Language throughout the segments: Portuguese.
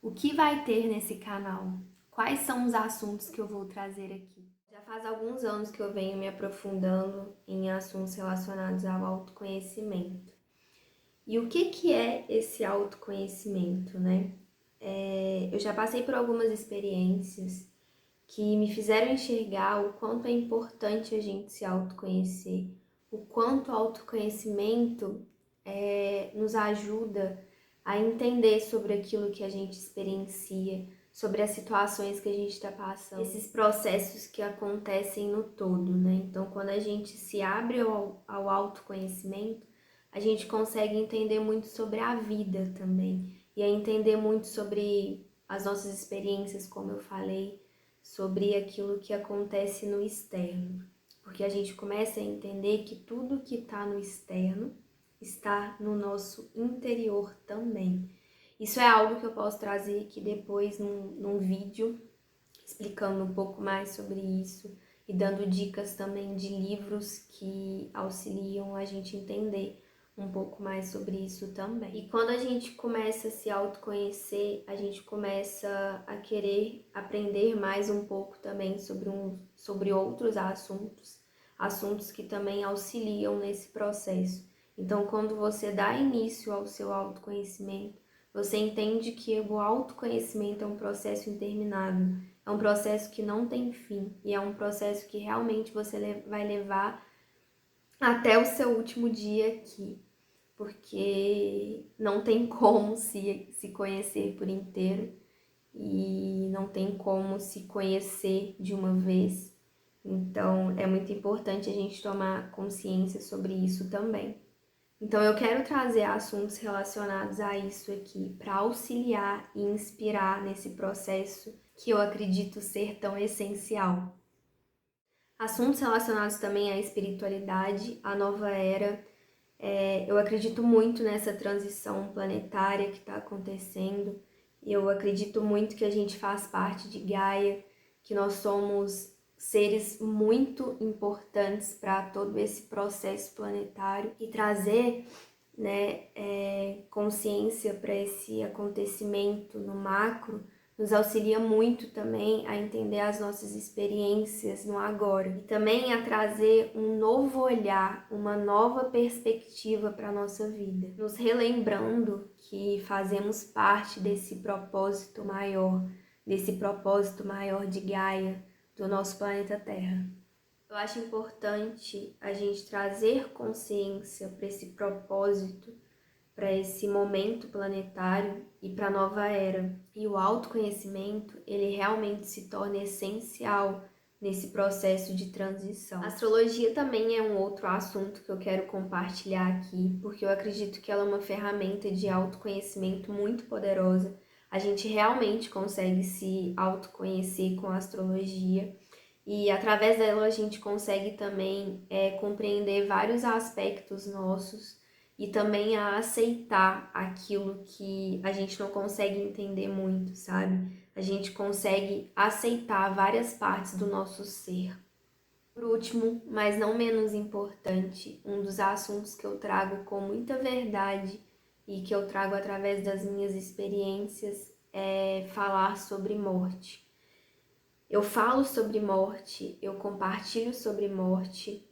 O que vai ter nesse canal? Quais são os assuntos que eu vou trazer aqui? Já faz alguns anos que eu venho me aprofundando em assuntos relacionados ao autoconhecimento. E o que é esse autoconhecimento, né? Eu já passei por algumas experiências que me fizeram enxergar o quanto é importante a gente se autoconhecer, o quanto o autoconhecimento nos ajuda a entender sobre aquilo que a gente experiencia, sobre as situações que a gente está passando, esses processos que acontecem no todo, né? Então, quando a gente se abre ao autoconhecimento, a gente consegue entender muito sobre a vida também, e a entender muito sobre as nossas experiências, como eu falei, sobre aquilo que acontece no externo. Porque a gente começa a entender que tudo que está no externo está no nosso interior também. Isso é algo que eu posso trazer aqui depois num vídeo, explicando um pouco mais sobre isso e dando dicas também de livros que auxiliam a gente entender um pouco mais sobre isso também. E quando a gente começa a se autoconhecer, a gente começa a querer aprender mais um pouco também sobre outros assuntos que também auxiliam nesse processo. Então, quando você dá início ao seu autoconhecimento, você entende que o autoconhecimento é um processo interminável, é um processo que não tem fim e é um processo que realmente você vai levar até o seu último dia aqui, porque não tem como se conhecer por inteiro e não tem como se conhecer de uma vez. Então, é muito importante a gente tomar consciência sobre isso também. Então, eu quero trazer assuntos relacionados a isso aqui para auxiliar e inspirar nesse processo que eu acredito ser tão essencial. Assuntos relacionados também à espiritualidade, à nova era. Eu acredito muito nessa transição planetária que está acontecendo. Eu acredito muito que a gente faz parte de Gaia, que nós somos seres muito importantes para todo esse processo planetário e trazer, né, consciência para esse acontecimento no macro nos auxilia muito também a entender as nossas experiências no agora e também a trazer um novo olhar, uma nova perspectiva para a nossa vida, nos relembrando que fazemos parte desse propósito maior de Gaia, do nosso planeta Terra. Eu acho importante a gente trazer consciência para esse propósito, para esse momento planetário e para a nova era. E o autoconhecimento, ele realmente se torna essencial nesse processo de transição. A astrologia também é um outro assunto que eu quero compartilhar aqui, porque eu acredito que ela é uma ferramenta de autoconhecimento muito poderosa. A gente realmente consegue se autoconhecer com a astrologia. E através dela a gente consegue também compreender vários aspectos nossos e também a aceitar aquilo que a gente não consegue entender muito, sabe? A gente consegue aceitar várias partes do nosso ser. Por último, mas não menos importante, um dos assuntos que eu trago com muita verdade e que eu trago através das minhas experiências é falar sobre morte. Eu falo sobre morte, eu compartilho sobre morte,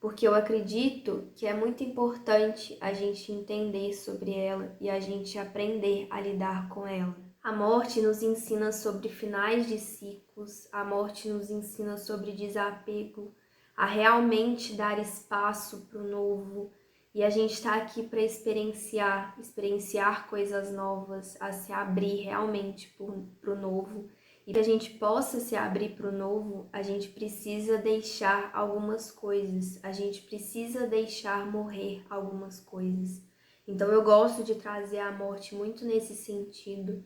porque eu acredito que é muito importante a gente entender sobre ela e a gente aprender a lidar com ela. A morte nos ensina sobre finais de ciclos, a morte nos ensina sobre desapego, a realmente dar espaço para o novo. E a gente está aqui para experienciar coisas novas, a se abrir realmente para o novo. E para a gente possa se abrir para o novo, a gente precisa deixar algumas coisas, a gente precisa deixar morrer algumas coisas. Então eu gosto de trazer a morte muito nesse sentido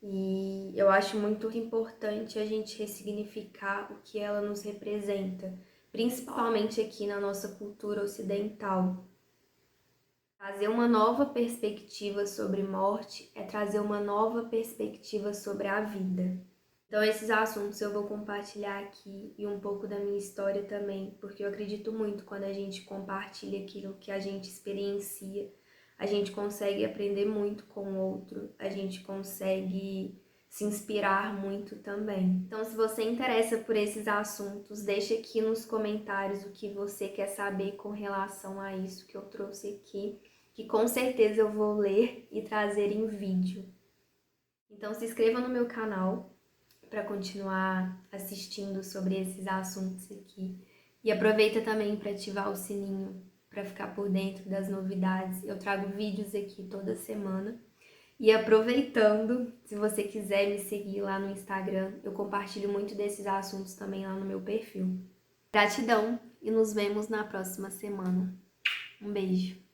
e eu acho muito importante a gente ressignificar o que ela nos representa, principalmente aqui na nossa cultura ocidental. Trazer uma nova perspectiva sobre morte é trazer uma nova perspectiva sobre a vida. Então, esses assuntos eu vou compartilhar aqui e um pouco da minha história também, porque eu acredito muito quando a gente compartilha aquilo que a gente experiencia, a gente consegue aprender muito com o outro, a gente consegue se inspirar muito também. Então, se você interessa por esses assuntos, deixa aqui nos comentários o que você quer saber com relação a isso que eu trouxe aqui, que com certeza eu vou ler e trazer em vídeo. Então, se inscreva no meu canal para continuar assistindo sobre esses assuntos aqui. E aproveita também para ativar o sininho para ficar por dentro das novidades. Eu trago vídeos aqui toda semana. E aproveitando, se você quiser me seguir lá no Instagram, eu compartilho muito desses assuntos também lá no meu perfil. Gratidão e nos vemos na próxima semana. Um beijo!